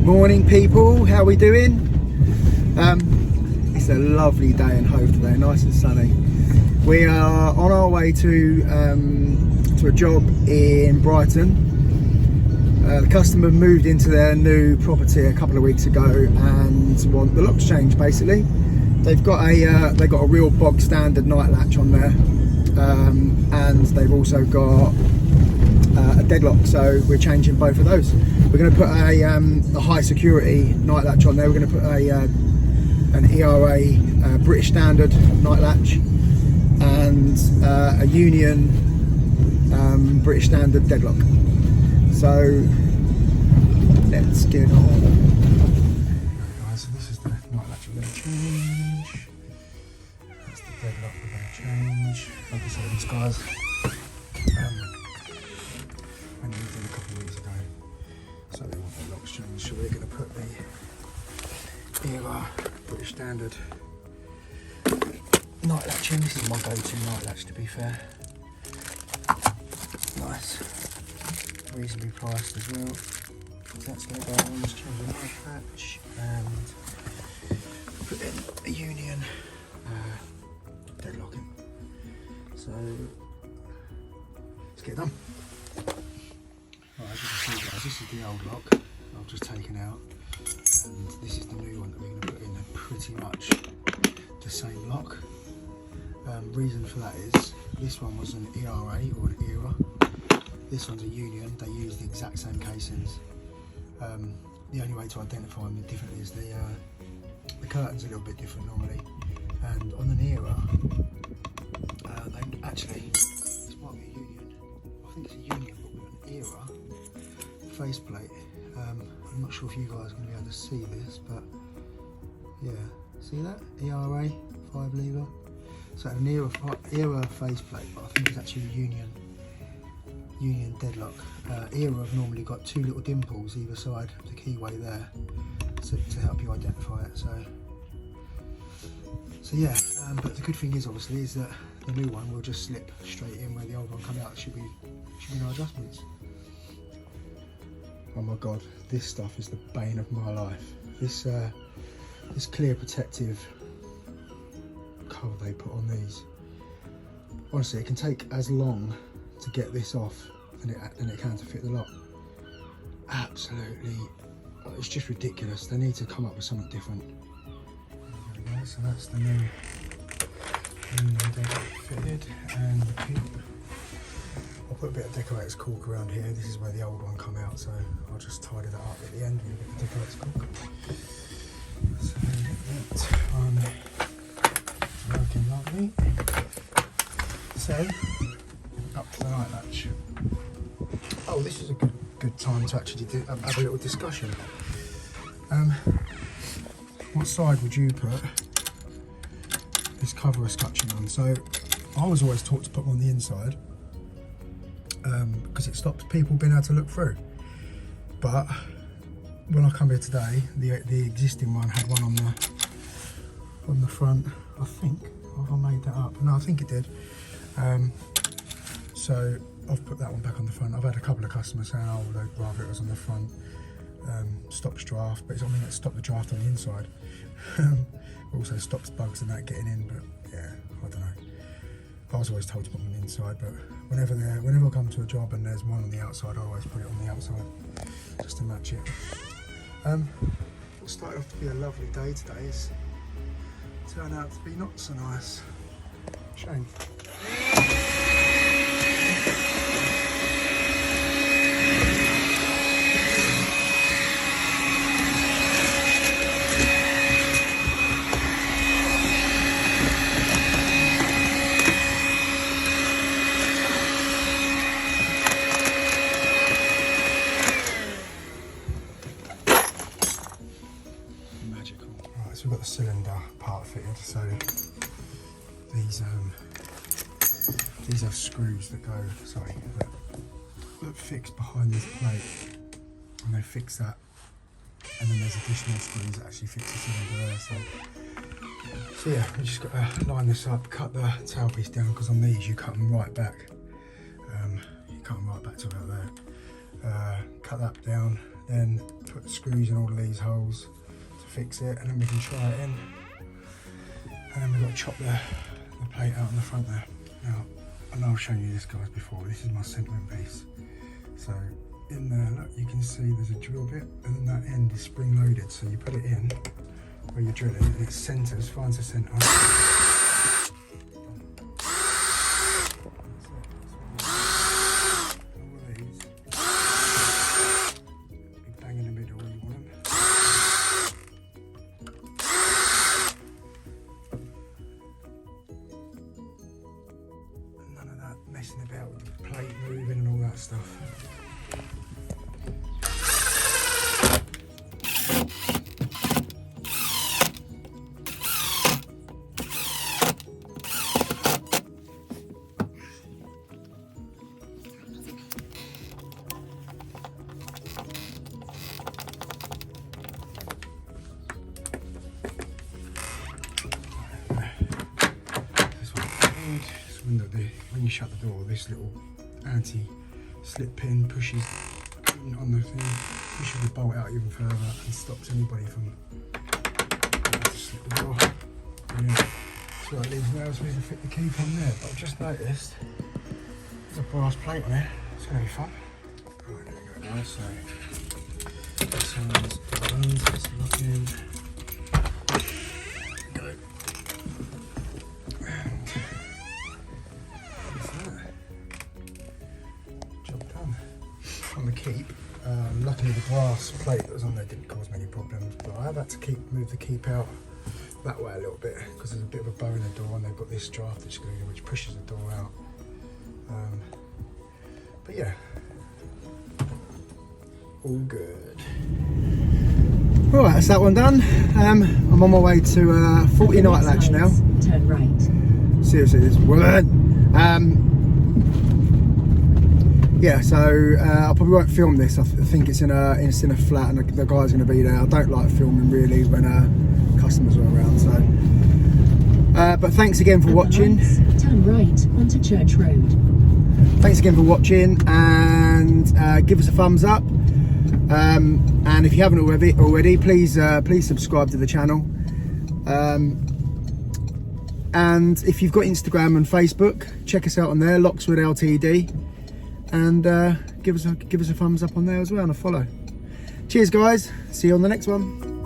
Morning people, how are we doing? It's a lovely day in Hove today, nice and sunny. We are on our way to a job in Brighton. The customer moved into their new property a couple of weeks ago and want the locks changed basically. They've got a real bog standard night latch on there, and they've also got a deadlock, so we're changing both of those. We're going to put a high security night latch on there. We're going to put an ERA British standard night latch and a Union British standard deadlock. So let's get on. Guys, so this is the night latch we're going to change. That's the deadlock we're going to change. Like I said, these guys I moved in a couple of weeks ago, so they want their locks changed. So we're going to put the ERA British standard night latch in. This is my go-to night latch, to be fair. Nice, reasonably priced as well. So that's going to go on. Let's change the night latch and put in a Union deadlock in. So let's get it done. Right, as you can see guys, this is the old lock I've just taken out, and this is the new one that we're going to put in. They're pretty much the same lock. Reason for that is this one was an ERA or an ERA. This one's a Union. They use the exact same casings. The only way to identify them differently is the curtain's a little bit different normally, and on an ERA, they actually, this might be a Union. I think it's a Union, but with an ERA faceplate. I'm not sure if you guys are going to be able to see this, but yeah, see that? ERA 5 lever. So an ERA faceplate, but I think it's actually a Union deadlock. ERA have normally got 2 little dimples either side of the keyway there, to help you identify it. So yeah, but the good thing is obviously is that the new one will just slip straight in where the old one come out. Should be no adjustments. Oh my god, this stuff is the bane of my life. This clear protective cover they put on these. Honestly, it can take as long to get this off than it can to fit the lock. Absolutely, it's just ridiculous. They need to come up with something different. There we go, so that's the new deadlock fitted, and the pin. I'll put a bit of decorator's cork around here. This is where the old one come out, so I'll just tidy that up at the end with a bit of decorator's cork. So that one working lovely. So up to the night latch. Oh, this is a good time to actually have a little discussion. What side would you put this cover escutcheon on? So I was always taught to put them on the inside, because it stops people being able to look through. But when I come here today, the existing one had one on the front. I think, have I made that up? No, I think it did. So I've put that one back on the front. I've had a couple of customers saying, oh, they'd rather it was on the front. Stops draft, but it stopped the draft on the inside. Also stops bugs and that getting in, but yeah, I don't know. I was always told to put them on the inside, but whenever I come to a job and there's one on the outside, I always put it on the outside just to match it. What started off to be a lovely day today is turned out to be not so nice. Shame. So we've got the cylinder part fitted, so these have screws that fix behind this plate, and they fix that, and then there's additional screws that actually fix the cylinder there. So yeah, we just got to line this up, cut the tailpiece down, because on these you cut them right back. You cut them right back to about there. Cut that down, then put the screws in all of these holes to fix it, and then we can try it in. And then we've got to chop the plate out on the front there. Now, I know I've shown you this, guys, before. This is my centering piece. So in there, look, you can see there's a drill bit, and then that end is spring loaded. So you put it in where you're drilling, and it centers, finds the center. Messing about with the plate moving and all that stuff. When you shut the door, this little anti-slip pin pushes on the thing, pushes the bolt out even further and stops anybody from to slip the door. Brilliant. So it leaves nails for me to fit the keep on there. But I've just noticed there's a brass plate on it. It's going to be fun. Right, there we go, guys. So this one's buttons, it's locking. On the keep, luckily the brass plate that was on there didn't cause many problems, but I have had to move the keep out that way a little bit because there's a bit of a bow in the door, and they've got this draft excluder which pushes the door out. But yeah, all good. Right, that's that one done. I'm on my way to 40 night latch now. Turn right. Seriously, this woman. Yeah, so I probably won't film this. I think it's in a flat, and the guy's going to be there. I don't like filming really when customers are around. So, but thanks again for watching. Turn right onto Church Road. Thanks again for watching, and give us a thumbs up. And if you haven't already, please subscribe to the channel. And if you've got Instagram and Facebook, check us out on there, Lockswood Ltd. And give us a thumbs up on there as well, and a follow. Cheers guys, see you on the next one.